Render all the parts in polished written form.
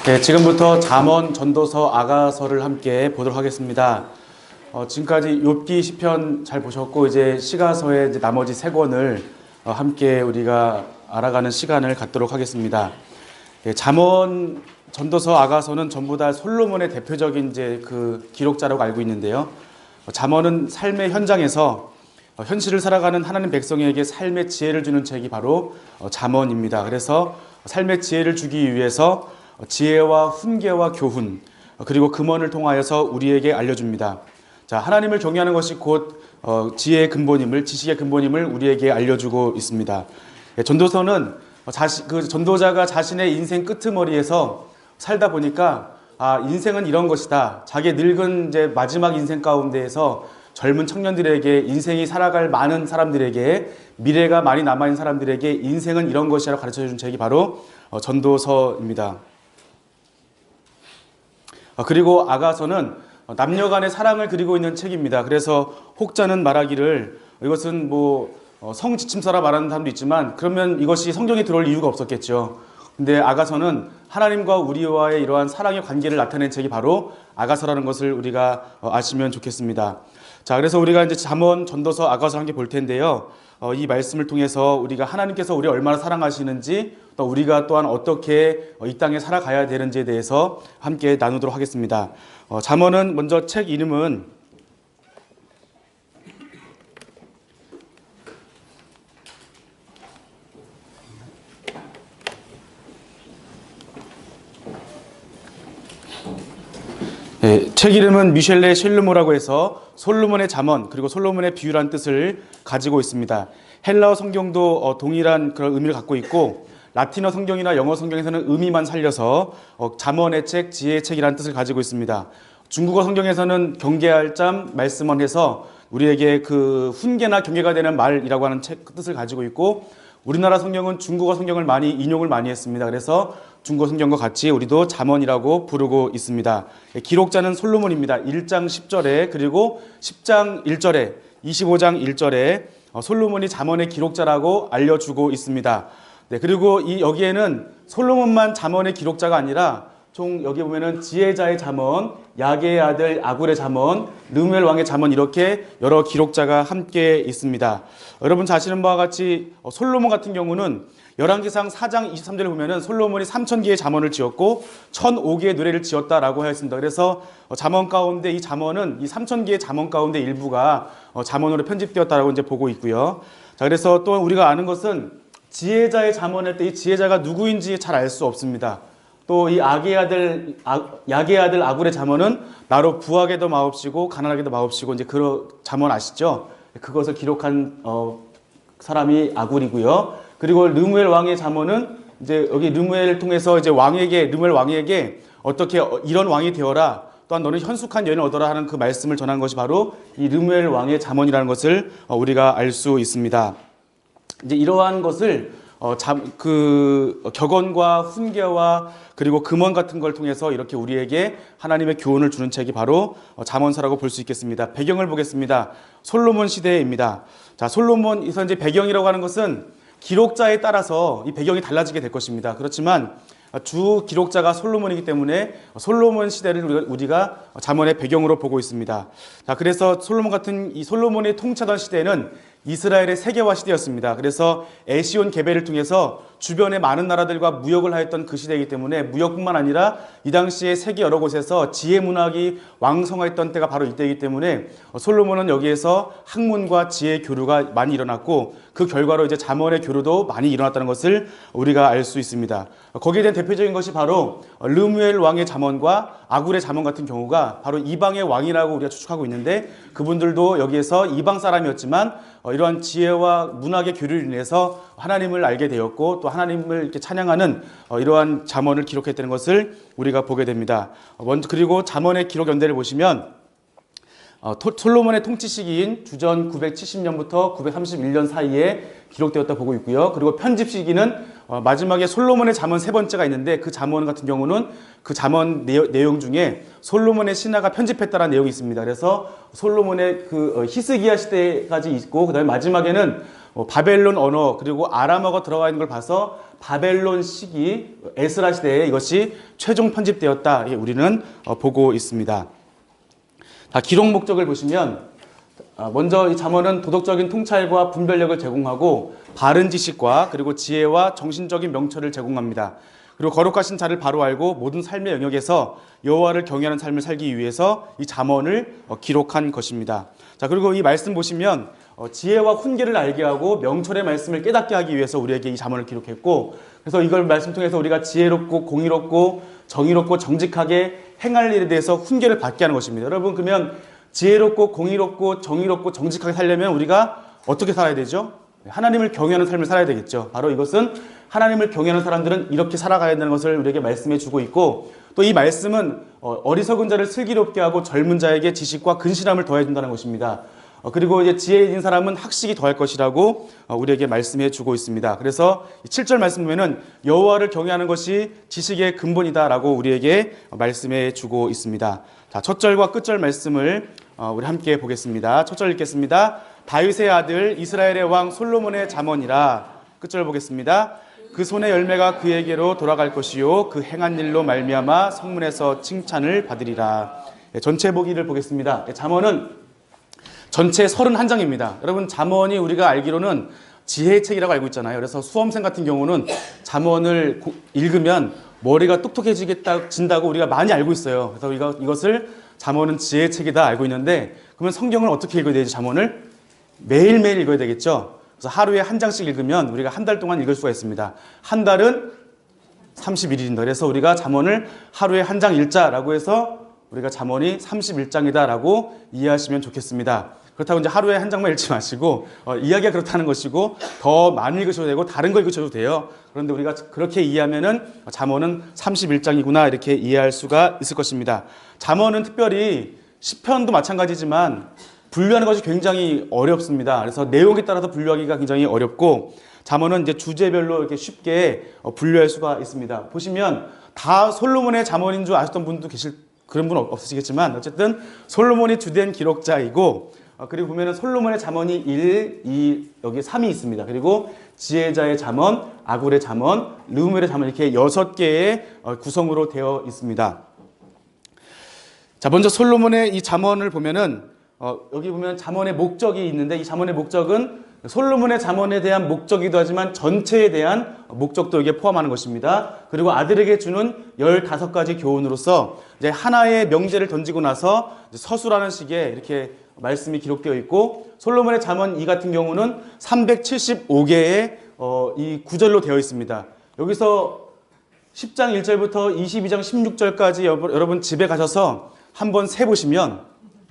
네, 지금부터 잠언, 전도서, 아가서를 함께 보도록 하겠습니다. 지금까지 욥기 시편 잘 보셨고 이제 시가서의 이제 나머지 세 권을 함께 우리가 알아가는 시간을 갖도록 하겠습니다. 네, 잠언, 전도서, 아가서는 전부 다 솔로몬의 대표적인 이제 그 기록자라고 알고 있는데요. 잠언은 삶의 현장에서 현실을 살아가는 하나님 백성에게 삶의 지혜를 주는 책이 바로 잠언입니다. 그래서 삶의 지혜를 주기 위해서 지혜와 훈계와 교훈 그리고 금언을 통하여서 우리에게 알려줍니다. 자, 하나님을 경외하는 것이 곧 지혜의 근본임을, 지식의 근본임을 우리에게 알려주고 있습니다. 전도서는 그 전도자가 자신의 인생 끄트머리에서 살다 보니까 인생은 이런 것이다. 자기 늙은 이제 마지막 인생 가운데에서 젊은 청년들에게, 인생이 살아갈 많은 사람들에게, 미래가 많이 남아있는 사람들에게 인생은 이런 것이라고 가르쳐준 책이 바로 전도서입니다. 그리고 아가서는 남녀 간의 사랑을 그리고 있는 책입니다. 그래서 혹자는 말하기를 이것은 성지침서라 말하는 사람도 있지만 그러면 이것이 성경에 들어올 이유가 없었겠죠. 근데 아가서는 하나님과 우리와의 이러한 사랑의 관계를 나타낸 책이 바로 아가서라는 것을 우리가 아시면 좋겠습니다. 자, 그래서 우리가 이제 잠언, 전도서, 아가서를 함께 볼 텐데요. 이 말씀을 통해서 우리가 하나님께서 우리를 얼마나 사랑하시는지 또 우리가 또한 어떻게 이 땅에 살아가야 되는지에 대해서 함께 나누도록 하겠습니다. 잠언은 먼저 책 이름은 책 이름은 미셸레 쉘르모라고 해서 솔로몬의 잠언 그리고 솔로몬의 비유라는 뜻을 가지고 있습니다. 헬라어 성경도 동일한 그런 의미를 갖고 있고 라틴어 성경이나 영어 성경에서는 의미만 살려서 잠언의 책, 지혜의 책이라는 뜻을 가지고 있습니다. 중국어 성경에서는 경계할 점, 말씀원 해서 우리에게 그 훈계나 경계가 되는 말이라고 하는 뜻을 가지고 있고 우리나라 성경은 중국어 성경을 인용을 많이 했습니다. 그래서 중국어 성경과 같이 우리도 잠언이라고 부르고 있습니다. 기록자는 솔로몬입니다. 1장 10절에 그리고 10장 1절에 25장 1절에 솔로몬이 잠언의 기록자라고 알려주고 있습니다. 네, 그리고 여기에는 솔로몬만 잠언의 기록자가 아니라 총 여기 보면은 지혜자의 잠언, 야게의 아들 아굴의 잠언, 르무엘 왕의 잠언 이렇게 여러 기록자가 함께 있습니다. 여러분 잘 아시는 바와 같이 솔로몬 같은 경우는 열왕기상 4장 23절에 보면은 솔로몬이 3000개의 잠언을 지었고 1005개의 노래를 지었다라고 하였습니다. 그래서 잠언 가운데 이 잠언은 이 3000개의 잠언 가운데 일부가 잠언으로 편집되었다라고 이제 보고 있고요. 자, 그래서 또 우리가 아는 것은 지혜자의 잠언할 때 이 지혜자가 누구인지 잘 알 수 없습니다. 또 이 야게의 아들 아굴의 잠언은 나로 부하게도 마옵시고 가난하게도 마옵시고 이제 그런 잠언 아시죠? 그것을 기록한 사람이 아굴이고요. 그리고 르무엘 왕의 잠언은 이제 여기 르무엘을 통해서 이제 르무엘 왕에게 어떻게 이런 왕이 되어라. 또한 너는 현숙한 여인을 얻어라 하는 그 말씀을 전한 것이 바로 이 르무엘 왕의 잠언이라는 것을 우리가 알 수 있습니다. 이제 이러한 것을 격언과 훈계와 그리고 금언 같은 걸 통해서 이렇게 우리에게 하나님의 교훈을 주는 책이 바로 잠언서라고 볼 수 있겠습니다. 배경을 보겠습니다. 솔로몬 시대입니다. 자, 솔로몬에서 이제 배경이라고 하는 것은 기록자에 따라서 이 배경이 달라지게 될 것입니다. 그렇지만 주 기록자가 솔로몬이기 때문에 솔로몬 시대를 우리가 잠언의 배경으로 보고 있습니다. 자, 그래서 이 솔로몬이 통치하던 시대는 이스라엘의 세계화 시대였습니다. 그래서 에시온 계배를 통해서 주변의 많은 나라들과 무역을 하였던 그 시대이기 때문에 무역뿐만 아니라 이 당시에 세계 여러 곳에서 지혜 문학이 왕성했던 때가 바로 이때이기 때문에 솔로몬은 여기에서 학문과 지혜 교류가 많이 일어났고 그 결과로 이제 잠언의 교류도 많이 일어났다는 것을 우리가 알 수 있습니다. 거기에 대한 대표적인 것이 바로 르무엘 왕의 잠언과 아굴의 잠언 같은 경우가 바로 이방의 왕이라고 우리가 추측하고 있는데 그분들도 여기에서 이방 사람이었지만 이러한 지혜와 문학의 교류를 인해서 하나님을 알게 되었고 또 하나님을 이렇게 찬양하는 이러한 잠언을 기록했다는 것을 우리가 보게 됩니다. 그리고 잠언의 기록 연대를 보시면 솔로몬의 통치 시기인 주전 970년부터 931년 사이에 기록되었다 보고 있고요. 그리고 편집 시기는 마지막에 솔로몬의 잠언 세 번째가 있는데 그 잠언 같은 경우는 그 잠언 내용 중에 솔로몬의 신하가 편집했다라는 내용이 있습니다. 그래서 솔로몬의 그 히스기야 시대까지 있고 그다음에 마지막에는 바벨론 언어 그리고 아람어가 들어가 있는 걸 봐서 바벨론 시기 에스라 시대에 이것이 최종 편집되었다. 우리는 보고 있습니다. 기록 목적을 보시면 먼저 이 잠언은 도덕적인 통찰과 분별력을 제공하고 바른 지식과 그리고 지혜와 정신적인 명철을 제공합니다. 그리고 거룩하신 자를 바로 알고 모든 삶의 영역에서 여호와를 경외하는 삶을 살기 위해서 이 잠언을 기록한 것입니다. 자, 그리고 이 말씀 보시면 지혜와 훈계를 알게 하고 명철의 말씀을 깨닫게 하기 위해서 우리에게 이 잠언을 기록했고, 그래서 이걸 말씀 통해서 우리가 지혜롭고 공의롭고 정의롭고 정직하게 행할 일에 대해서 훈계를 받게 하는 것입니다. 여러분, 그러면 지혜롭고 공의롭고 정의롭고 정직하게 살려면 우리가 어떻게 살아야 되죠? 하나님을 경외하는 삶을 살아야 되겠죠. 바로 이것은 하나님을 경외하는 사람들은 이렇게 살아가야 되는 것을 우리에게 말씀해 주고 있고, 또 이 말씀은 어리석은 자를 슬기롭게 하고 젊은 자에게 지식과 근실함을 더해 준다는 것입니다. 그리고 이제 지혜 있는 사람은 학식이 더할 것이라고 우리에게 말씀해 주고 있습니다. 그래서 7절 말씀 보면은 여호와를 경외하는 것이 지식의 근본이다라고 우리에게 말씀해 주고 있습니다. 자, 첫 절과 끝절 말씀을 우리 함께 보겠습니다. 첫 절 읽겠습니다. 다윗의 아들 이스라엘의 왕 솔로몬의 잠언이라. 끝절 보겠습니다. 그 손의 열매가 그에게로 돌아갈 것이요 그 행한 일로 말미암아 성문에서 칭찬을 받으리라. 전체 보기를 보겠습니다. 잠언은 전체 31장입니다. 여러분, 잠언이 우리가 알기로는 지혜의 책이라고 알고 있잖아요. 그래서 수험생 같은 경우는 잠언을 읽으면 머리가 똑똑해진다고 우리가 많이 알고 있어요. 그래서 이것을 잠언은 지혜의 책이다 알고 있는데, 그러면 성경을 어떻게 읽어야 되지? 잠언을 매일매일 읽어야 되겠죠. 그래서 하루에 한 장씩 읽으면 우리가 한 달 동안 읽을 수가 있습니다. 한 달은 31일인데, 그래서 우리가 잠언을 하루에 한 장 읽자라고 해서 우리가 잠언이 31장이다라고 이해하시면 좋겠습니다. 그렇다고 이제 하루에 한 장만 읽지 마시고 이야기가 그렇다는 것이고 더 많이 읽으셔도 되고 다른 거 읽으셔도 돼요. 그런데 우리가 그렇게 이해하면은 잠언은 31장이구나 이렇게 이해할 수가 있을 것입니다. 잠언은 특별히 시편도 마찬가지지만 분류하는 것이 굉장히 어렵습니다. 그래서 내용에 따라서 분류하기가 굉장히 어렵고, 잠언은 이제 주제별로 이렇게 쉽게 분류할 수가 있습니다. 보시면 다 솔로몬의 잠언인 줄 아셨던 분도 그런 분 없으시겠지만 어쨌든 솔로몬이 주된 기록자이고, 그리고 보면은 솔로몬의 잠언이 1, 2, 여기 3이 있습니다. 그리고 지혜자의 잠언, 아굴의 잠언, 르무엘의 잠언 이렇게 6개의 구성으로 되어 있습니다. 자, 먼저 솔로몬의 이 잠언을 보면은 여기 보면 잠언의 목적이 있는데, 이 잠언의 목적은 솔로몬의 잠언에 대한 목적이기도 하지만 전체에 대한 목적도 여기에 포함하는 것입니다. 그리고 아들에게 주는 15가지 교훈으로서 이제 하나의 명제를 던지고 나서 서술하는 식의 이렇게 말씀이 기록되어 있고, 솔로몬의 잠언 2 같은 경우는 375개의 이 구절로 되어 있습니다. 여기서 10장 1절부터 22장 16절까지 여러분 집에 가셔서 한번 세보시면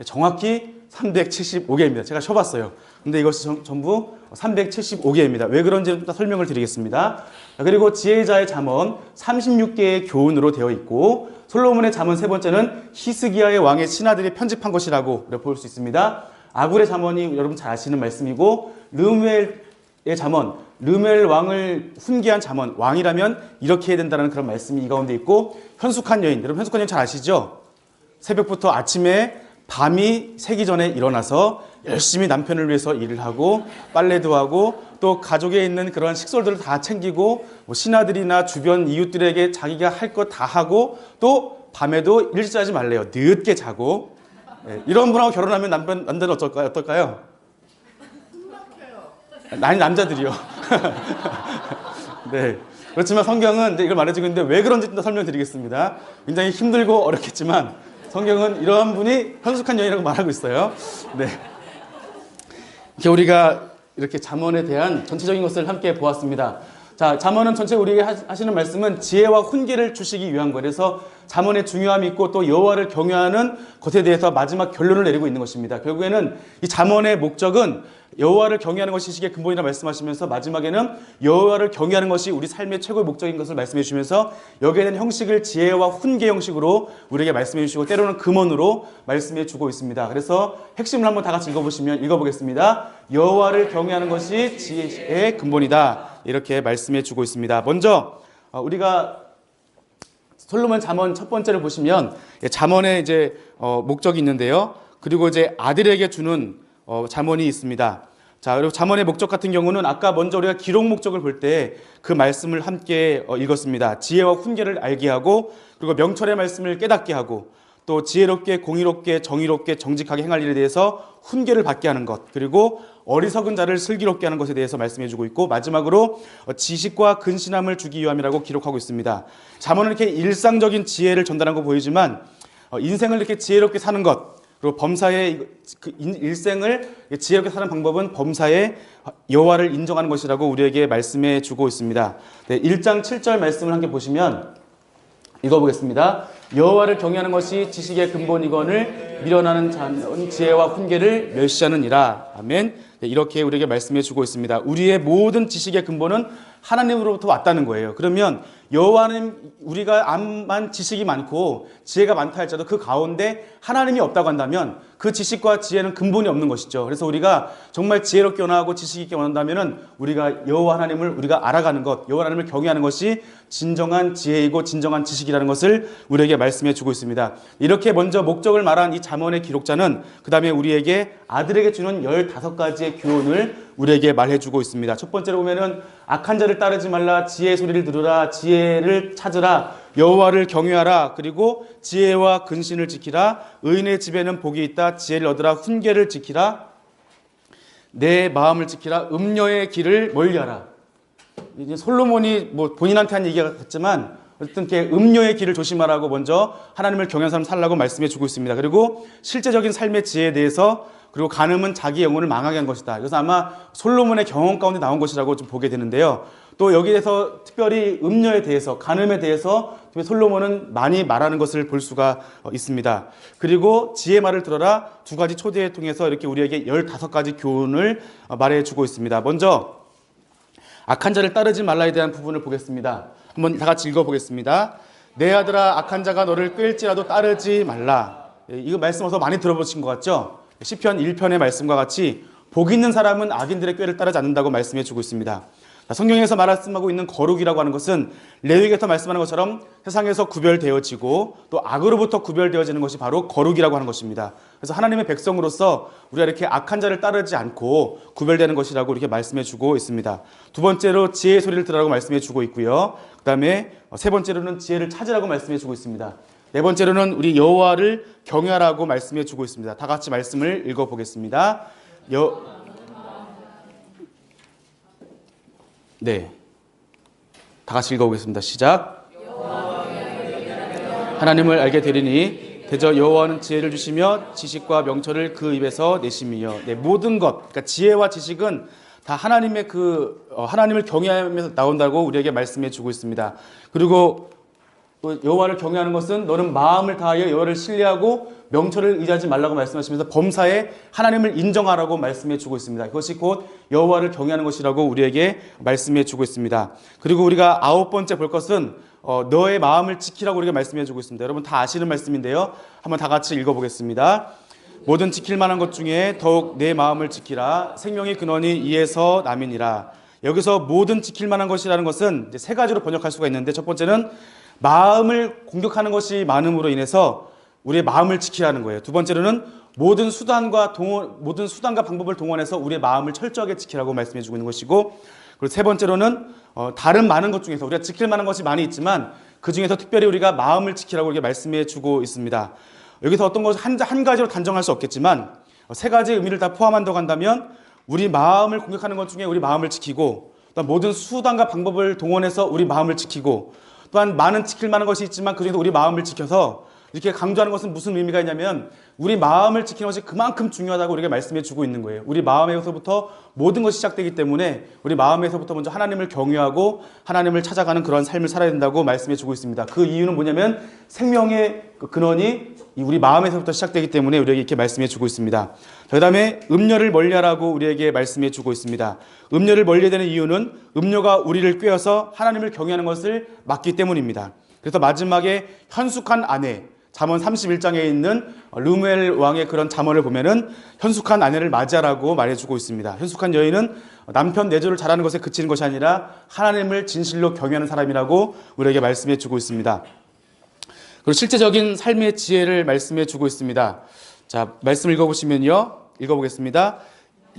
정확히 375개입니다. 제가 쉬어봤어요. 근데 이것이 전부 375개입니다. 왜 그런지는 또 설명을 드리겠습니다. 그리고 지혜자의 잠언 36개의 교훈으로 되어 있고, 솔로몬의 잠언 세 번째는 히스기야의 왕의 신하들이 편집한 것이라고 볼 수 있습니다. 아굴의 잠언이 여러분 잘 아시는 말씀이고, 르무엘의 잠언, 르무엘 왕을 훈계한 잠언, 왕이라면 이렇게 해야 된다는 그런 말씀이 이 가운데 있고, 현숙한 여인, 여러분 현숙한 여인 잘 아시죠? 새벽부터 아침에 밤이 새기 전에 일어나서 열심히 남편을 위해서 일을 하고 빨래도 하고 또 가족에 있는 그런 식솔들을 다 챙기고 신하들이나 주변 이웃들에게 자기가 할 것 다 하고 또 밤에도 일찍 자지 말래요. 늦게 자고. 이런 분하고 결혼하면 남자는 어떨까요? 아니, 남자들이요. 네. 그렇지만 성경은 이걸 말해주고 있는데 왜 그런지 또 설명드리겠습니다. 굉장히 힘들고 어렵겠지만 성경은 이러한 분이 현숙한 여인이라고 말하고 있어요. 네. 이렇게 우리가 이렇게 잠언에 대한 전체적인 것을 함께 보았습니다. 자, 잠언은 전체 우리에게 하시는 말씀은 지혜와 훈계를 주시기 위한 거예요. 그래서 잠언의 중요함이 있고 또 여호와를 경외하는 것에 대해서 마지막 결론을 내리고 있는 것입니다. 결국에는 이 잠언의 목적은 여호와를 경외하는 것이 지식의 근본이라 말씀하시면서 마지막에는 여호와를 경외하는 것이 우리 삶의 최고의 목적인 것을 말씀해 주시면서 여기에 대한 형식을 지혜와 훈계 형식으로 우리에게 말씀해 주시고 때로는 금언으로 말씀해 주고 있습니다. 그래서 핵심을 한번 다 같이 읽어보겠습니다. 여호와를 경외하는 것이 지혜의 근본이다. 이렇게 말씀해 주고 있습니다. 먼저 우리가 솔로몬 잠언 첫 번째를 보시면 잠언의 이제 목적이 있는데요. 그리고 이제 아들에게 주는 잠언이 있습니다. 자, 그리고 잠언의 목적 같은 경우는 아까 먼저 우리가 기록 목적을 볼 때 그 말씀을 함께 읽었습니다. 지혜와 훈계를 알게 하고, 그리고 명철의 말씀을 깨닫게 하고, 또 지혜롭게 공의롭게 정의롭게 정직하게 행할 일에 대해서 훈계를 받게 하는 것, 그리고 어리석은 자를 슬기롭게 하는 것에 대해서 말씀해주고 있고, 마지막으로 지식과 근신함을 주기 위함이라고 기록하고 있습니다. 잠언은 이렇게 일상적인 지혜를 전달한 거 보이지만 인생을 이렇게 지혜롭게 사는 것, 그리고 범사의 일생을 지혜롭게 사는 방법은 범사의 여호와를 인정하는 것이라고 우리에게 말씀해 주고 있습니다. 네, 1장 7절 말씀을 함께 보시면 읽어보겠습니다. 여호와를 경외하는 것이 지식의 근본이거늘 미련하는 자는 지혜와 훈계를 멸시하느니라. 아멘. 네, 이렇게 우리에게 말씀해 주고 있습니다. 우리의 모든 지식의 근본은 하나님으로부터 왔다는 거예요. 그러면 여호와는 우리가 암만 지식이 많고 지혜가 많다 할지라도 그 가운데 하나님이 없다고 한다면 그 지식과 지혜는 근본이 없는 것이죠. 그래서 우리가 정말 지혜롭게 원하고 지식 있게 원한다면 우리가 여호와 하나님을 우리가 알아가는 것, 여호와 하나님을 경외하는 것이 진정한 지혜이고 진정한 지식이라는 것을 우리에게 말씀해 주고 있습니다. 이렇게 먼저 목적을 말한 이 잠언의 기록자는 그 다음에 우리에게 아들에게 주는 15가지의 교훈을 우리에게 말해주고 있습니다. 첫 번째로 보면은 악한 자를 따르지 말라, 지혜의 소리를 들으라, 지혜를 찾으라, 여호와를 경외하라, 그리고 지혜와 근신을 지키라, 의인의 집에는 복이 있다, 지혜를 얻으라, 훈계를 지키라, 내 마음을 지키라, 음녀의 길을 멀리하라. 이제 솔로몬이 뭐 본인한테 한 얘기가 같지만 어쨌든 이렇게 음녀의 길을 조심하라고 먼저 하나님을 경외하는 사람 살라고 말씀해 주고 있습니다. 그리고 실제적인 삶의 지혜에 대해서, 그리고 간음은 자기 영혼을 망하게 한 것이다. 그래서 아마 솔로몬의 경험 가운데 나온 것이라고 좀 보게 되는데요. 또 여기에서 특별히 음녀에 대해서, 간음에 대해서 솔로몬은 많이 말하는 것을 볼 수가 있습니다. 그리고 지혜 말을 들어라, 2가지 초대를 통해서 이렇게 우리에게 15가지 교훈을 말해주고 있습니다. 먼저 악한 자를 따르지 말라에 대한 부분을 보겠습니다. 한번 다 같이 읽어보겠습니다. 내 아들아, 악한 자가 너를 끌지라도 따르지 말라. 이거 말씀 어서 많이 들어보신 것 같죠? 시편 1편의 말씀과 같이 복 있는 사람은 악인들의 꾀를 따르지 않는다고 말씀해 주고 있습니다. 성경에서 말씀하고 있는 거룩이라고 하는 것은 레위기에서 말씀하는 것처럼 세상에서 구별되어지고 또 악으로부터 구별되어지는 것이 바로 거룩이라고 하는 것입니다. 그래서 하나님의 백성으로서 우리가 이렇게 악한 자를 따르지 않고 구별되는 것이라고 이렇게 말씀해 주고 있습니다. 두 번째로 지혜의 소리를 들으라고 말씀해 주고 있고요. 그 다음에 세 번째로는 지혜를 찾으라고 말씀해 주고 있습니다. 네 번째로는 우리 여호와를 경외하라고 말씀해 주고 있습니다. 다 같이 말씀을 읽어보겠습니다. 네, 다 같이 읽어보겠습니다. 시작. 하나님을 알게 되리니 대저 여호와는 지혜를 주시며 지식과 명철을 그 입에서 내심이여. 네, 모든 것, 그러니까 지혜와 지식은 다 하나님의 하나님을 경외하면서 나온다고 우리에게 말씀해 주고 있습니다. 그리고 또 여호와를 경외하는 것은 너는 마음을 다하여 여호와를 신뢰하고 명철을 의지하지 말라고 말씀하시면서 범사에 하나님을 인정하라고 말씀해 주고 있습니다. 그것이 곧 여호와를 경외하는 것이라고 우리에게 말씀해 주고 있습니다. 그리고 우리가 9번째 볼 것은 너의 마음을 지키라고 우리가 말씀해 주고 있습니다. 여러분 다 아시는 말씀인데요. 한번 다 같이 읽어보겠습니다. 모든 지킬 만한 것 중에 더욱 내 마음을 지키라. 생명의 근원이 이에서 남이니라. 여기서 모든 지킬 만한 것이라는 것은 이제 3가지로 번역할 수가 있는데, 첫 번째는 마음을 공격하는 것이 많음으로 인해서 우리의 마음을 지키라는 거예요. 두 번째로는 모든 수단과 방법을 동원해서 우리의 마음을 철저하게 지키라고 말씀해 주고 있는 것이고, 그리고 세 번째로는 다른 많은 것 중에서 우리가 지킬 만한 것이 많이 있지만 그 중에서 특별히 우리가 마음을 지키라고 이렇게 말씀해 주고 있습니다. 여기서 어떤 것을 한 가지로 단정할 수 없겠지만 3가지 의미를 다 포함한다고 한다면 우리 마음을 공격하는 것 중에 우리 마음을 지키고, 또 모든 수단과 방법을 동원해서 우리 마음을 지키고, 또한 많은 지킬 만한 것이 있지만 그중에서 우리 마음을 지켜서, 이렇게 강조하는 것은 무슨 의미가 있냐면 우리 마음을 지키는 것이 그만큼 중요하다고 우리가 말씀해 주고 있는 거예요. 우리 마음에서부터 모든 것이 시작되기 때문에 우리 마음에서부터 먼저 하나님을 경외하고 하나님을 찾아가는 그런 삶을 살아야 된다고 말씀해 주고 있습니다. 그 이유는 뭐냐면 생명의 근원이 우리 마음에서부터 시작되기 때문에 우리에게 이렇게 말씀해 주고 있습니다. 그 다음에 음녀를 멀리하라고 우리에게 말씀해 주고 있습니다. 음녀를 멀리해야 되는 이유는 음녀가 우리를 꿰어서 하나님을 경외하는 것을 막기 때문입니다. 그래서 마지막에 현숙한 아내, 잠언 31장에 있는 르무엘 왕의 그런 잠언을 보면은 현숙한 아내를 맞이하라고 말해주고 있습니다. 현숙한 여인은 남편 내조를 잘하는 것에 그치는 것이 아니라 하나님을 진실로 경외하는 사람이라고 우리에게 말씀해 주고 있습니다. 그리고 실제적인 삶의 지혜를 말씀해 주고 있습니다. 자, 말씀 읽어보시면요. 읽어보겠습니다.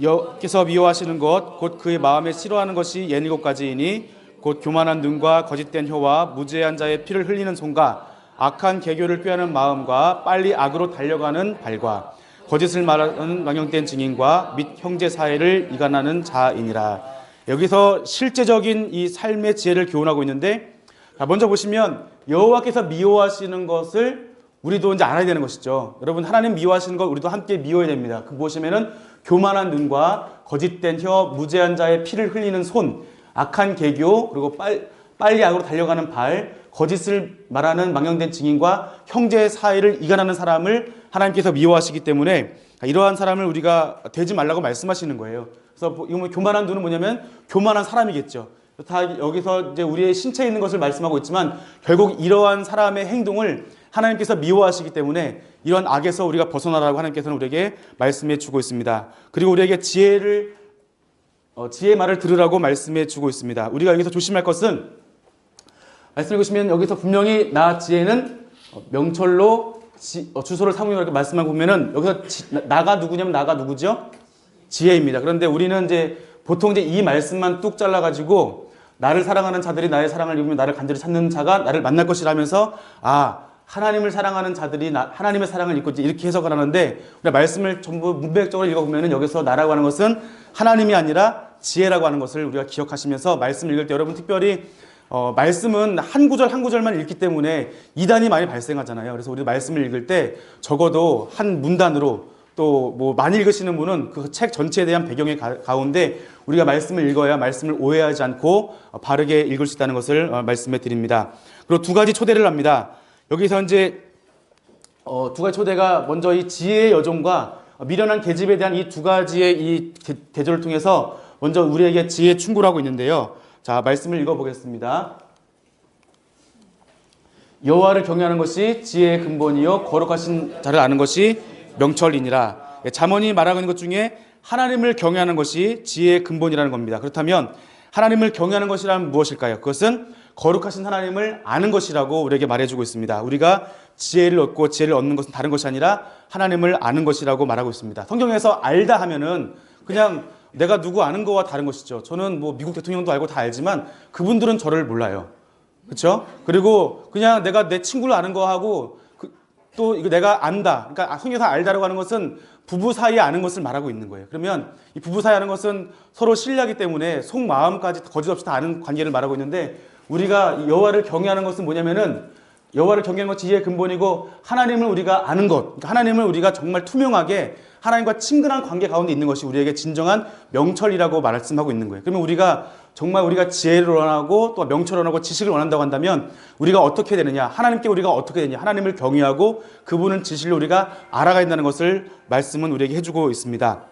여께서 미워하시는 것 곧 그의 마음에 싫어하는 것이 67가지이니 곧 교만한 눈과 거짓된 혀와 무죄한 자의 피를 흘리는 손과 악한 계교를 꾀하는 마음과 빨리 악으로 달려가는 발과 거짓을 말하는 망령된 증인과 및 형제 사이를 이간하는 자이니라. 여기서 실제적인 이 삶의 지혜를 교훈하고 있는데, 먼저 보시면 여호와께서 미워하시는 것을 우리도 이제 알아야 되는 것이죠. 여러분, 하나님 미워하시는 것 우리도 함께 미워해야 됩니다. 그 무엇이면은 교만한 눈과 거짓된 혀, 무죄한 자의 피를 흘리는 손, 악한 계교, 그리고 빨리 악으로 달려가는 발, 거짓을 말하는 망령된 증인과 형제 사이를 이간하는 사람을 하나님께서 미워하시기 때문에 이러한 사람을 우리가 되지 말라고 말씀하시는 거예요. 그래서 교만한 눈은 뭐냐면 교만한 사람이겠죠. 다 여기서 이제 우리의 신체에 있는 것을 말씀하고 있지만 결국 이러한 사람의 행동을 하나님께서 미워하시기 때문에 이런 악에서 우리가 벗어나라고 하나님께서는 우리에게 말씀해 주고 있습니다. 그리고 우리에게 지혜의 말을 들으라고 말씀해 주고 있습니다. 우리가 여기서 조심할 것은, 말씀해 보시면 여기서 분명히 나 지혜는 명철로 주소를 삼으며 이렇게 말씀만 보면은 여기서 나가 누구냐면 나가 누구죠? 지혜입니다. 그런데 우리는 이제 보통 이제 이 말씀만 뚝 잘라가지고 나를 사랑하는 자들이 나의 사랑을 입으며 나를 간절히 찾는 자가 나를 만날 것이라면서 하나님을 사랑하는 자들이 하나님의 사랑을 입고 이렇게 해석을 하는데, 우리가 말씀을 전부 문맥적으로 읽어보면 여기서 나라고 하는 것은 하나님이 아니라 지혜라고 하는 것을 우리가 기억하시면서 말씀을 읽을 때 여러분 특별히 말씀은 한 구절 한 구절만 읽기 때문에 이단이 많이 발생하잖아요. 그래서 우리 말씀을 읽을 때 적어도 한 문단으로, 또 뭐 많이 읽으시는 분은 그 책 전체에 대한 배경의 가운데 우리가 말씀을 읽어야 말씀을 오해하지 않고 바르게 읽을 수 있다는 것을 말씀해 드립니다. 그리고 두 가지 초대를 합니다. 여기서 이제 두 가지 초대가 먼저 이 지혜의 여종과 미련한 계집에 대한 이 두 가지의 이 대조를 통해서 먼저 우리에게 지혜 충고를 하고 있는데요. 자, 말씀을 읽어보겠습니다. 여호와를 경외하는 것이 지혜의 근본이요 거룩하신 자를 아는 것이 명철이니라. 잠언이 말하고 있는 것 중에 하나님을 경외하는 것이 지혜의 근본이라는 겁니다. 그렇다면 하나님을 경외하는 것이란 무엇일까요? 그것은 거룩하신 하나님을 아는 것이라고 우리에게 말해주고 있습니다. 우리가 지혜를 얻고 지혜를 얻는 것은 다른 것이 아니라 하나님을 아는 것이라고 말하고 있습니다. 성경에서 알다 하면은 그냥 내가 누구 아는 거와 다른 것이죠. 저는 뭐 미국 대통령도 알고 다 알지만 그분들은 저를 몰라요. 그렇죠? 그리고 그냥 내가 내 친구를 아는 거하고 또 이거 내가 안다. 그러니까 성경에서 알다라고 하는 것은 부부 사이에 아는 것을 말하고 있는 거예요. 그러면 이 부부 사이에 아는 것은 서로 신뢰하기 때문에 속마음까지 거짓 없이 다 아는 관계를 말하고 있는데, 우리가 여호와를 경외하는 것은 뭐냐면은 여호와를 경외하는 것이 지혜의 근본이고 하나님을 우리가 아는 것, 그러니까 하나님을 우리가 정말 투명하게 하나님과 친근한 관계 가운데 있는 것이 우리에게 진정한 명철이라고 말씀하고 있는 거예요. 그러면 정말 우리가 지혜를 원하고 또 명철을 원하고 지식을 원한다고 한다면 우리가 어떻게 되느냐, 하나님께 우리가 어떻게 되느냐, 하나님을 경외하고 그분은 진실로 우리가 알아가야 된다는 것을 말씀은 우리에게 해주고 있습니다.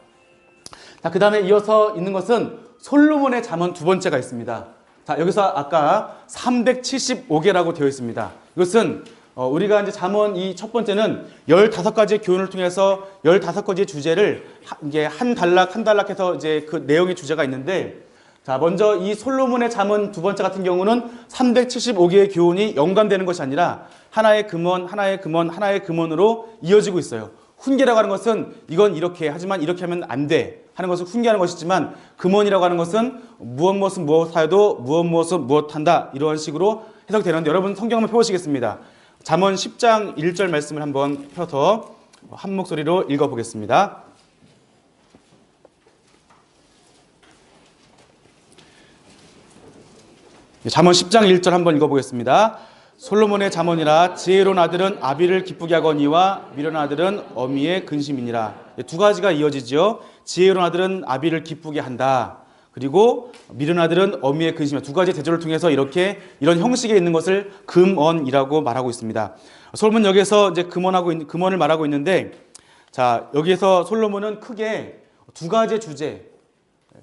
자, 그 다음에 이어서 있는 것은 솔로몬의 잠언 두 번째가 있습니다. 자, 여기서 아까 375개라고 되어 있습니다. 이것은 우리가 이제 잠언 이 첫 번째는 15가지의 교훈을 통해서 15가지의 주제를 이제 한 단락 해서 이제 그 내용의 주제가 있는데, 자, 먼저 이 솔로몬의 잠언 두 번째 같은 경우는 375개의 교훈이 연관되는 것이 아니라 하나의 금원으로 이어지고 있어요. 훈계라고 하는 것은 이건 이렇게 하지만 이렇게 하면 안 돼 하는 것을 훈계하는 것이지만, 금원이라고 하는 것은 무엇 무엇하여도 무엇 무엇한다, 이런 식으로 해석되는데, 여러분 성경 한번 펴보시겠습니다. 잠언 10장 1절 말씀을 한번 펴서 한 목소리로 읽어보겠습니다. 잠언 10장 1절 한번 읽어보겠습니다. 솔로몬의 잠언이라 지혜로운 아들은 아비를 기쁘게 하거니와 미련한 아들은 어미의 근심이니라. 두 가지가 이어지죠. 지혜로운 아들은 아비를 기쁘게 한다. 그리고 미련한 아들은 어미의 근심이다. 두 가지 대조를 통해서 이런 형식에 있는 것을 금언이라고 말하고 있습니다. 솔로몬 여기에서 이제 금언을 말하고 있는데, 자, 여기에서 솔로몬은 크게 두 가지 주제,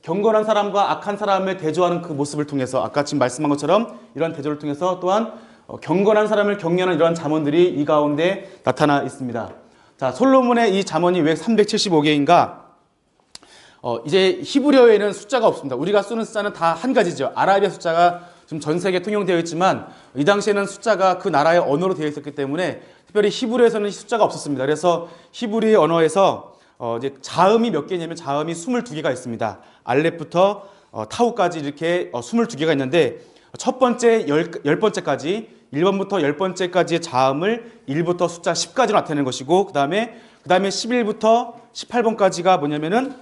경건한 사람과 악한 사람을 대조하는 그 모습을 통해서, 아까 지금 말씀한 것처럼 이런 대조를 통해서 또한 경건한 사람을 격려하는 이러한 잠언들이 이 가운데 나타나 있습니다. 자, 솔로몬의 이 잠언이 왜 375개인가? 이제 히브리어에는 숫자가 없습니다. 우리가 쓰는 숫자는 다 한 가지죠. 아라비아 숫자가 지금 전 세계에 통용되어 있지만 이 당시에는 숫자가 그 나라의 언어로 되어 있었기 때문에 특별히 히브리어에서는 숫자가 없었습니다. 그래서 히브리 언어에서 이제 자음이 몇 개냐면 자음이 22개가 있습니다. 알렙부터 타우까지 이렇게 22개가 있는데 첫 번째 10번째까지 1번부터 10번째까지의 자음을 1부터 숫자 10까지로 나타내는 것이고 그다음에 11부터 18번까지가 뭐냐면은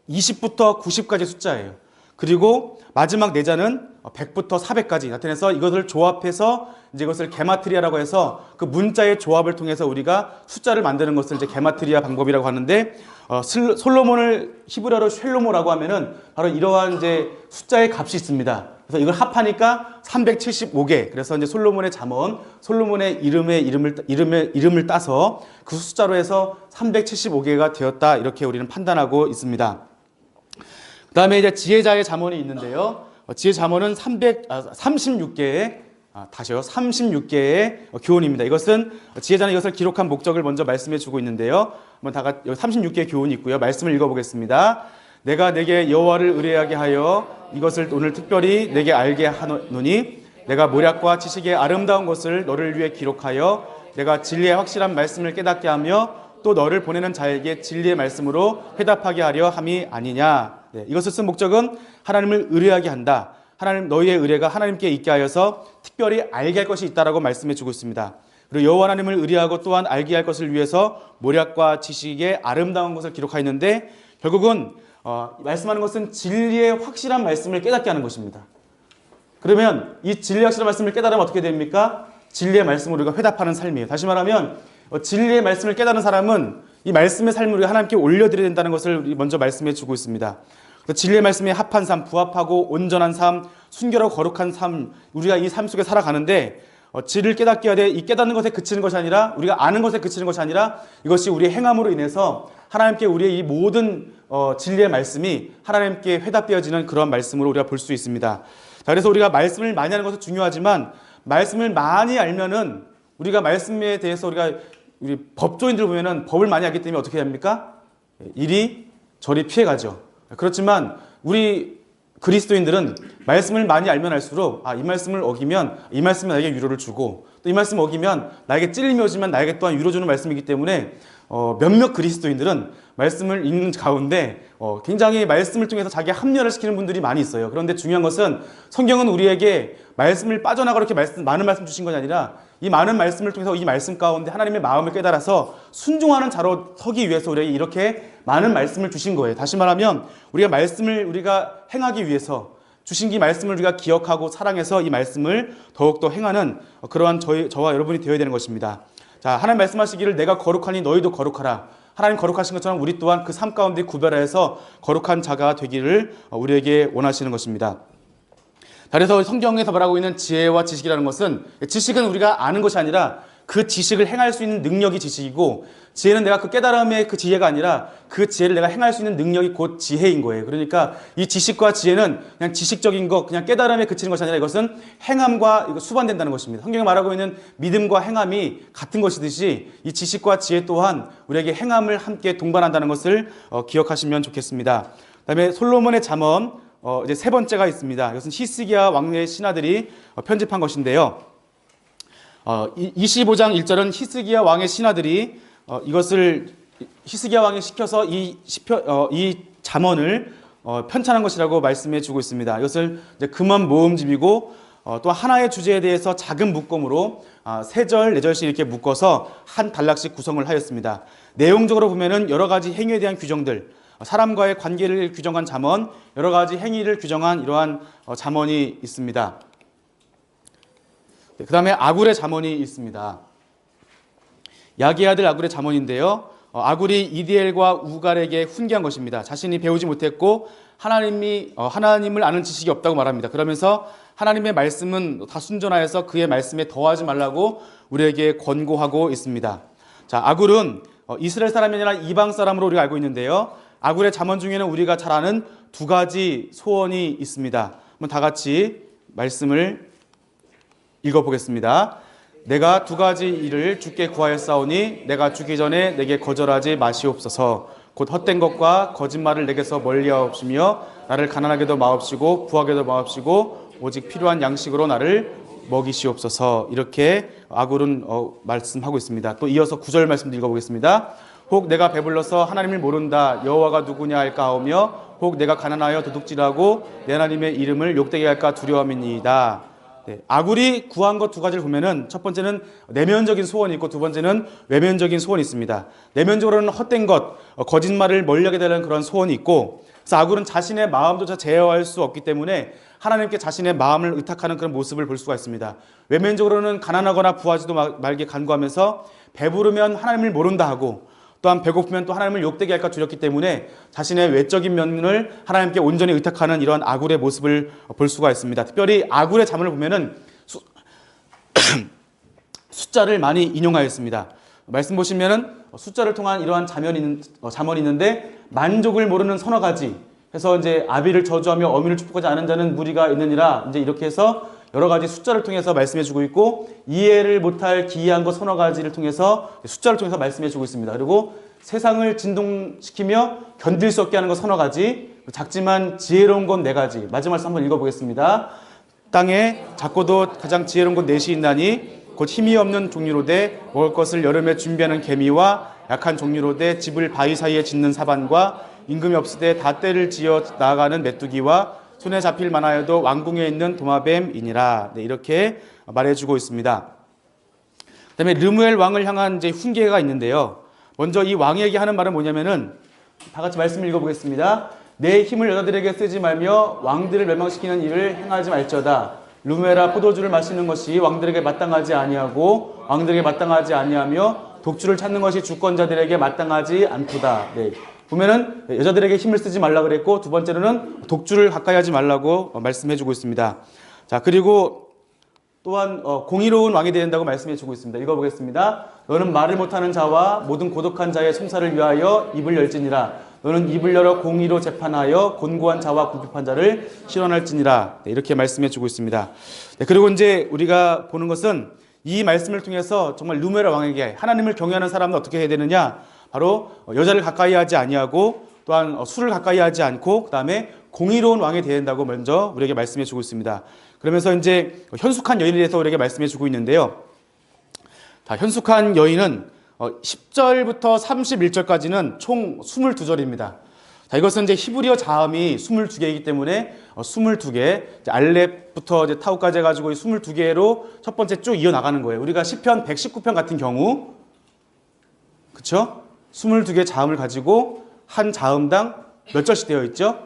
20부터 90까지 숫자예요. 그리고 마지막 네 자는 100부터 400까지 나타내서 이것을 조합해서 이제 이것을 게마트리아라고 해서 그 문자의 조합을 통해서 우리가 숫자를 만드는 것을 이제 게마트리아 방법이라고 하는데 솔로몬을 히브리어로 쉘로모라고 하면은 바로 이러한 이제 숫자의 값이 있습니다. 그래서 이걸 합하니까 375개. 그래서 이제 솔로몬의 잠언, 솔로몬의 이름을 따서 그 숫자로 해서 375개가 되었다. 이렇게 우리는 판단하고 있습니다. 그 다음에 이제 지혜자의 잠언이 있는데요. 지혜 잠언은 36개의 다시요. 36개의 교훈입니다. 이것은 지혜자는 이것을 기록한 목적을 먼저 말씀해 주고 있는데요. 한번 다 같이 36개의 교훈이 있고요. 말씀을 읽어보겠습니다. 내가 내게 여호와를 의뢰하게 하여 이것을 오늘 특별히 내게 알게 하노니 내가 모략과 지식의 아름다운 것을 너를 위해 기록하여 내가 진리의 확실한 말씀을 깨닫게 하며 또 너를 보내는 자에게 진리의 말씀으로 회답하게 하려 함이 아니냐. 네, 이것을 쓴 목적은 하나님을 의뢰하게 한다. 하나님 너희의 의뢰가 하나님께 있게 하여서 특별히 알게 할 것이 있다라고 말씀해 주고 있습니다. 그리고 여호와 하나님을 의뢰하고 또한 알게 할 것을 위해서 모략과 지식의 아름다운 것을 기록하였는데 결국은 말씀하는 것은 진리의 확실한 말씀을 깨닫게 하는 것입니다. 그러면 이 진리의 확실한 말씀을 깨달으면 어떻게 됩니까? 진리의 말씀으로 우리가 회답하는 삶이에요. 다시 말하면 진리의 말씀을 깨달은 사람은 이 말씀의 삶을 우리가 하나님께 올려드려야 된다는 것을 먼저 말씀해 주고 있습니다. 진리의 말씀에 합한 삶, 부합하고 온전한 삶, 순결하고 거룩한 삶, 우리가 이 삶 속에 살아가는데 진리를 깨닫게 하되 이 깨닫는 것에 그치는 것이 아니라 우리가 아는 것에 그치는 것이 아니라 이것이 우리의 행함으로 인해서 하나님께 우리의 이 모든 진리의 말씀이 하나님께 회답되어지는 그런 말씀으로 우리가 볼 수 있습니다. 자, 그래서 우리가 말씀을 많이 하는 것은 중요하지만 말씀을 많이 알면은 우리가 말씀에 대해서 우리 법조인들 보면은 법을 많이 알기 때문에 어떻게 합니까? 이리 저리 피해가죠. 그렇지만 우리 그리스도인들은 말씀을 많이 알면 알수록 이 말씀을 어기면 이 말씀이 나에게 위로를 주고 또 이 말씀을 어기면 나에게 찔림이 오지만 나에게 또한 위로 주는 말씀이기 때문에 몇몇 그리스도인들은 말씀을 읽는 가운데 굉장히 말씀을 통해서 자기 합리화를 시키는 분들이 많이 있어요. 그런데 중요한 것은 성경은 우리에게 말씀을 빠져나가 이렇게 많은 말씀 주신 것이 아니라 이 많은 말씀을 통해서 이 말씀 가운데 하나님의 마음을 깨달아서 순종하는 자로 서기 위해서 우리에게 이렇게 많은 말씀을 주신 거예요. 다시 말하면 우리가 말씀을 우리가 행하기 위해서 주신 이 말씀을 우리가 기억하고 사랑해서 이 말씀을 더욱더 행하는 그러한 저와 여러분이 되어야 되는 것입니다. 자, 하나님 말씀하시기를 내가 거룩하니 너희도 거룩하라. 하나님 거룩하신 것처럼 우리 또한 그 삶 가운데 구별해서 거룩한 자가 되기를 우리에게 원하시는 것입니다. 그래서 성경에서 말하고 있는 지혜와 지식이라는 것은 지식은 우리가 아는 것이 아니라 그 지식을 행할 수 있는 능력이 지식이고 지혜는 내가 그 깨달음의 그 지혜가 아니라 그 지혜를 내가 행할 수 있는 능력이 곧 지혜인 거예요. 그러니까 이 지식과 지혜는 그냥 지식적인 것, 그냥 깨달음에 그치는 것이 아니라 이것은 행함과 수반된다는 것입니다. 성경에 말하고 있는 믿음과 행함이 같은 것이듯이 이 지식과 지혜 또한 우리에게 행함을 함께 동반한다는 것을 기억하시면 좋겠습니다. 그다음에 솔로몬의 잠언 이제 세 번째가 있습니다. 이것은 히스기야 왕의 신하들이 편집한 것인데요. 25장 1절은 히스기야 왕의 신하들이 이것을 히스기야 왕이 시켜서 이 잠언을 편찬한 것이라고 말씀해 주고 있습니다. 이것을 이제 금원 모음집이고 또 하나의 주제에 대해서 작은 묶음으로 3절, 4절씩 이렇게 묶어서 한 단락씩 구성을 하였습니다. 내용적으로 보면은 여러 가지 행위에 대한 규정들, 사람과의 관계를 규정한 잠언, 여러 가지 행위를 규정한 이러한 잠언이 있습니다. 그 다음에 아굴의 잠언이 있습니다. 야기의 아들 아굴의 잠언인데요. 아굴이 이디엘과 우갈에게 훈계한 것입니다. 자신이 배우지 못했고 하나님을 아는 지식이 없다고 말합니다. 그러면서 하나님의 말씀은 다 순전하여서 그의 말씀에 더하지 말라고 우리에게 권고하고 있습니다. 자, 아굴은 이스라엘 사람이 아니라 이방 사람으로 우리가 알고 있는데요. 아굴의 잠언 중에는 우리가 잘 아는 두 가지 소원이 있습니다. 한번 다 같이 말씀을 읽어보겠습니다. 내가 두 가지 일을 주께 구하였사오니 내가 주기 전에 내게 거절하지 마시옵소서. 곧 헛된 것과 거짓말을 내게서 멀리하옵시며 나를 가난하게도 마옵시고 부하게도 마옵시고 오직 필요한 양식으로 나를 먹이시옵소서. 이렇게 아굴은 말씀하고 있습니다. 또 이어서 9절 말씀 읽어보겠습니다. 혹 내가 배불러서 하나님을 모른다 여호와가 누구냐 할까 하오며 혹 내가 가난하여 도둑질하고 내 하나님의 이름을 욕되게 할까 두려움이니이다. 네, 아굴이 구한 것 두 가지를 보면은 첫 번째는 내면적인 소원이 있고 두 번째는 외면적인 소원이 있습니다. 내면적으로는 헛된 것, 거짓말을 멀리하게 되는 그런 소원이 있고, 그래서 아굴은 자신의 마음조차 제어할 수 없기 때문에 하나님께 자신의 마음을 의탁하는 그런 모습을 볼 수가 있습니다. 외면적으로는 가난하거나 부하지도 말게 간구하면서 배부르면 하나님을 모른다 하고 또한 배고프면 또 하나님을 욕되게 할까 두렵기 때문에 자신의 외적인 면을 하나님께 온전히 의탁하는 이러한 아굴의 모습을 볼 수가 있습니다. 특별히 아굴의 자문을 보면은 숫자를 많이 인용하였습니다. 말씀 보시면은 숫자를 통한 이러한 잠언이 있는데 만족을 모르는 서너 가지 해서 이제 아비를 저주하며 어미를 축복하지 않은 자는 무리가 있느니라 이제 이렇게 해서 여러 가지 숫자를 통해서 말씀해주고 있고 이해를 못할 기이한 것 서너 가지를 통해서 숫자를 통해서 말씀해주고 있습니다. 그리고 세상을 진동시키며 견딜 수 없게 하는 것 서너 가지, 작지만 지혜로운 것 네 가지. 마지막 말씀 한번 읽어보겠습니다. 땅에 작고도 가장 지혜로운 것 넷이 있나니 곧 힘이 없는 종류로되 먹을 것을 여름에 준비하는 개미와 약한 종류로되 집을 바위 사이에 짓는 사반과 임금이 없으되 다 때를 지어 나아가는 메뚜기와 손에 잡힐 만하여도 왕궁에 있는 도마뱀이니라. 네, 이렇게 말해주고 있습니다. 그다음에 르무엘 왕을 향한 이제 훈계가 있는데요. 먼저 이 왕에게 하는 말은 뭐냐면은 다 같이 말씀을 읽어보겠습니다. 내 힘을 여자들에게 쓰지 말며 왕들을 멸망시키는 일을 행하지 말지어다. 르무엘아 포도주를 마시는 것이 왕들에게 마땅하지 아니하고 왕들에게 마땅하지 아니하며 독주를 찾는 것이 주권자들에게 마땅하지 않도다. 네. 보면은 여자들에게 힘을 쓰지 말라 그랬고 두 번째로는 독주를 가까이 하지 말라고 말씀해주고 있습니다. 자, 그리고 또한 공의로운 왕이 되야 된다고 말씀해주고 있습니다. 읽어보겠습니다. 너는 말을 못하는 자와 모든 고독한 자의 송사를 위하여 입을 열지니라. 너는 입을 열어 공의로 재판하여 곤고한 자와 궁핍한 자를 실현할지니라. 네, 이렇게 말씀해주고 있습니다. 네, 그리고 이제 우리가 보는 것은 이 말씀을 통해서 정말 르무엘 왕에게 하나님을 경외하는 사람은 어떻게 해야 되느냐? 바로 여자를 가까이 하지 아니하고 또한 술을 가까이 하지 않고 그 다음에 공의로운 왕이 되어야 된다고 먼저 우리에게 말씀해 주고 있습니다. 그러면서 이제 현숙한 여인에 대해서 우리에게 말씀해 주고 있는데요. 현숙한 여인은 10절부터 31절까지는 총 22절입니다. 이것은 이제 히브리어 자음이 22개이기 때문에 22개, 알렙부터 이제 타우까지 해가지고 22개로 첫 번째 쭉 이어나가는 거예요. 우리가 시편 119편 같은 경우, 그쵸? 22개 자음을 가지고 한 자음당 몇 절씩 되어 있죠?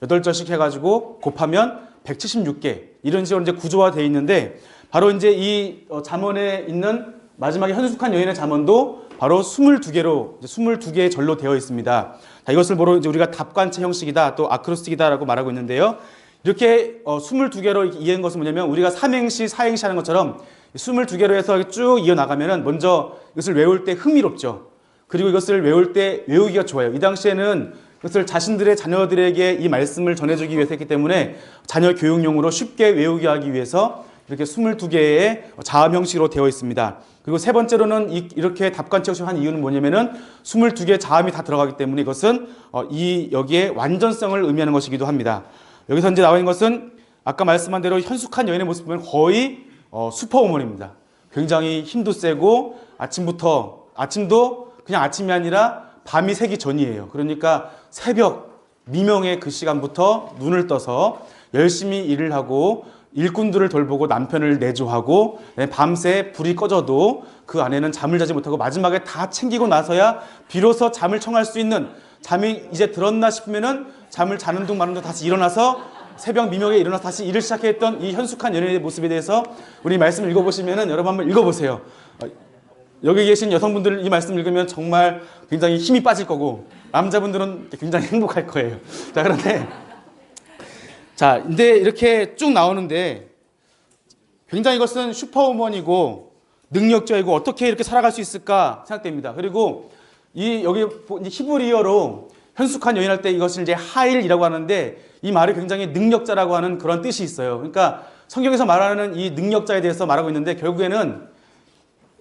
8절씩 해가지고 곱하면 176개. 이런 식으로 이제 구조화되어 있는데, 바로 이제 이 잠언에 있는 마지막에 현숙한 여인의 잠언도 바로 22개로, 22개의 절로 되어 있습니다. 이것을 보러 이제 우리가 답관체 형식이다, 또 아크로스틱이다라고 말하고 있는데요. 이렇게 22개로 이해한 것은 뭐냐면, 우리가 삼행시, 사행시 하는 것처럼 22개로 해서 쭉 이어나가면은 먼저 이것을 외울 때 흥미롭죠. 그리고 이것을 외울 때 외우기가 좋아요. 이 당시에는 그것을 자신들의 자녀들에게 이 말씀을 전해주기 위해서 했기 때문에 자녀 교육용으로 쉽게 외우게 하기 위해서 이렇게 22개의 자음 형식으로 되어 있습니다. 그리고 세 번째로는 이렇게 답관체 형식을 한 이유는 뭐냐면은 22개의 자음이 다 들어가기 때문에 이것은 여기에 완전성을 의미하는 것이기도 합니다. 여기서 이제 나와 있는 것은 아까 말씀한 대로 현숙한 여인의 모습을 보면 거의 슈퍼우먼입니다. 굉장히 힘도 세고 아침도 그냥 아침이 아니라 밤이 새기 전이에요. 그러니까 새벽 미명의 그 시간부터 눈을 떠서 열심히 일을 하고 일꾼들을 돌보고 남편을 내조하고 밤새 불이 꺼져도 그 안에는 잠을 자지 못하고 마지막에 다 챙기고 나서야 비로소 잠을 청할 수 있는, 잠이 이제 들었나 싶으면은 잠을 자는 둥 마는 둥 다시 일어나서 새벽 미명에 일어나서 다시 일을 시작했던 이 현숙한 연예인의 모습에 대해서 우리 말씀을 읽어보시면은 여러분 한번 읽어보세요. 여기 계신 여성분들 이 말씀 읽으면 정말 굉장히 힘이 빠질 거고 남자분들은 굉장히 행복할 거예요. 근데 이렇게 쭉 나오는데 굉장히 이것은 슈퍼우먼이고 능력자이고 어떻게 이렇게 살아갈 수 있을까 생각됩니다. 그리고 여기 히브리어로 현숙한 여인 할 때 이것을 이제 하일이라고 하는데 이 말이 굉장히 능력자라고 하는 그런 뜻이 있어요. 그러니까 성경에서 말하는 이 능력자에 대해서 말하고 있는데 결국에는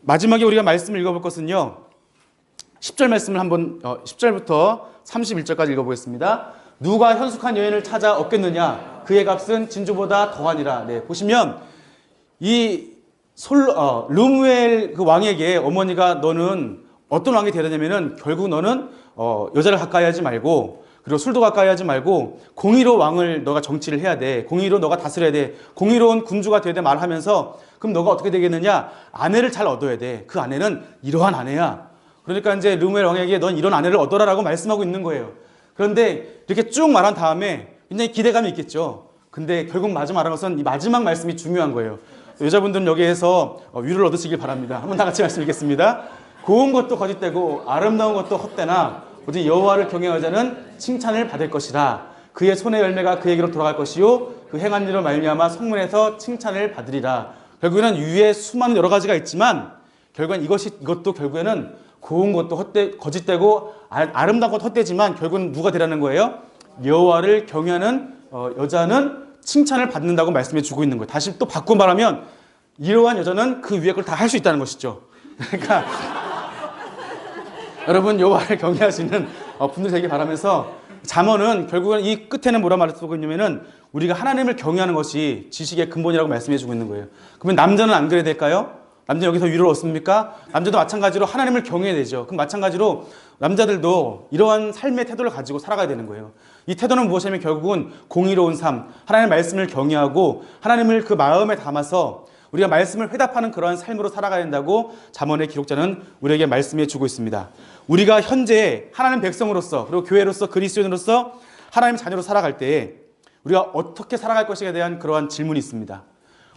마지막에 우리가 말씀을 읽어볼 것은요. 10절 말씀을 한번 10절부터 31절까지 읽어보겠습니다. 누가 현숙한 여인을 찾아 얻겠느냐? 그의 값은 진주보다 더하니라. 네, 보시면 이 르무엘 그 왕에게 어머니가 너는 어떤 왕이 되야 되냐면은 결국 너는 여자를 가까이 하지 말고 그리고 술도 가까이 하지 말고 공의로 왕을 너가 정치를 해야 돼. 공의로 너가 다스려야 돼. 공의로운 군주가 돼야 돼 말하면서 그럼 너가 어떻게 되겠느냐? 아내를 잘 얻어야 돼. 그 아내는 이러한 아내야. 그러니까 이제 르무엘 왕에게 넌 이런 아내를 얻어라라고 말씀하고 있는 거예요. 그런데 이렇게 쭉 말한 다음에 굉장히 기대감이 있겠죠. 근데 결국 마지막 말한 것은 이 마지막 말씀이 중요한 거예요. 여자분들은 여기에서 위로를 얻으시길 바랍니다. 한번 다 같이 말씀 읽겠습니다. 고운 것도 거짓되고 아름다운 것도 헛되나 오직 여호와를 경외하는 자는 칭찬을 받을 것이라. 그의 손의 열매가 그에게로 돌아갈 것이요 그 행한 일로 말미암아 성문에서 칭찬을 받으리라. 결국에는 위에 수많은 여러 가지가 있지만 결국엔 이것도 결국에는 고운 것도 거짓되고 아름다운 것도 헛되지만 결국은 누가 되라는 거예요? 여호와를 경외하는 여자는 칭찬을 받는다고 말씀해 주고 있는 거예요. 다시 또 바꿔 말하면 이러한 여자는 그 위에 걸 다 할 수 있다는 것이죠. 그러니까 여러분 여호와를 경외하시는 분들 되길 바라면서 잠언은 결국은 이 끝에는 뭐라 말하고 있냐면은 우리가 하나님을 경외하는 것이 지식의 근본이라고 말씀해 주고 있는 거예요. 그러면 남자는 안 그래야 될까요? 남자는 여기서 위로를 얻습니까? 남자도 마찬가지로 하나님을 경외해야 되죠. 그럼 마찬가지로 남자들도 이러한 삶의 태도를 가지고 살아가야 되는 거예요. 이 태도는 무엇이냐면 결국은 공의로운 삶, 하나님의 말씀을 경외하고 하나님을 그 마음에 담아서 우리가 말씀을 회답하는 그러한 삶으로 살아가야 된다고 잠언의 기록자는 우리에게 말씀해 주고 있습니다. 우리가 현재 하나님 백성으로서 그리고 교회로서 그리스도인으로서 하나님 자녀로 살아갈 때에 우리가 어떻게 살아갈 것인가에 대한 그러한 질문이 있습니다.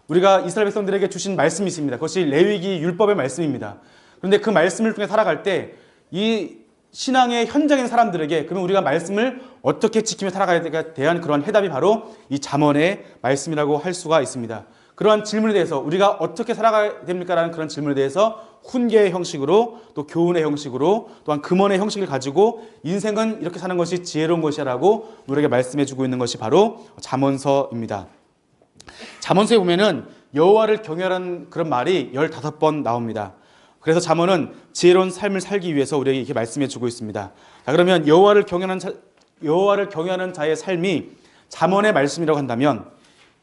우리가 이스라엘 백성들에게 주신 말씀이 있습니다. 그것이 레위기 율법의 말씀입니다. 그런데 그 말씀을 통해 살아갈 때 이 신앙의 현장에 있는 사람들에게 그러면 우리가 말씀을 어떻게 지키며 살아가야 될까에 대한 그런 해답이 바로 이 잠언의 말씀이라고 할 수가 있습니다. 그러한 질문에 대해서 우리가 어떻게 살아가야 됩니까라는 그런 질문에 대해서 훈계의 형식으로 또 교훈의 형식으로 또한 금언의 형식을 가지고 인생은 이렇게 사는 것이 지혜로운 것이라고 우리에게 말씀해 주고 있는 것이 바로 잠언서입니다. 잠언서에 보면은 여호와를 경외하라는 그런 말이 15번 나옵니다. 그래서 잠언은 지혜로운 삶을 살기 위해서 우리에게 이렇게 말씀해 주고 있습니다. 자, 그러면 여호와를 경외하는 자의 삶이 잠언의 말씀이라고 한다면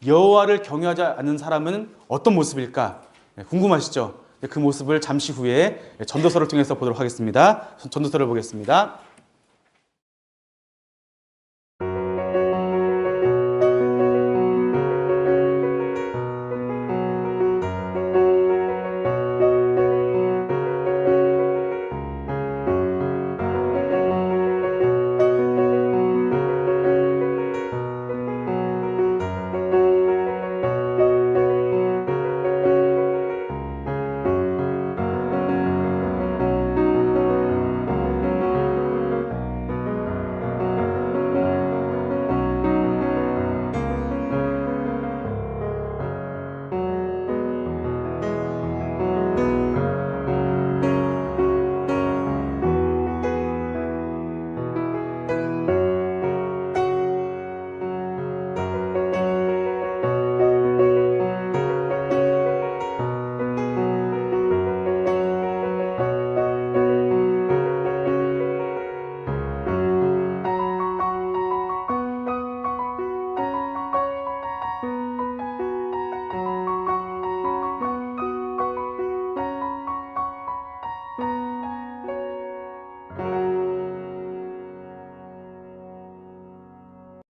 여호와를 경외하지 않는 사람은 어떤 모습일까? 궁금하시죠? 그 모습을 잠시 후에 전도서를 통해서 보도록 하겠습니다. 전도서를 보겠습니다.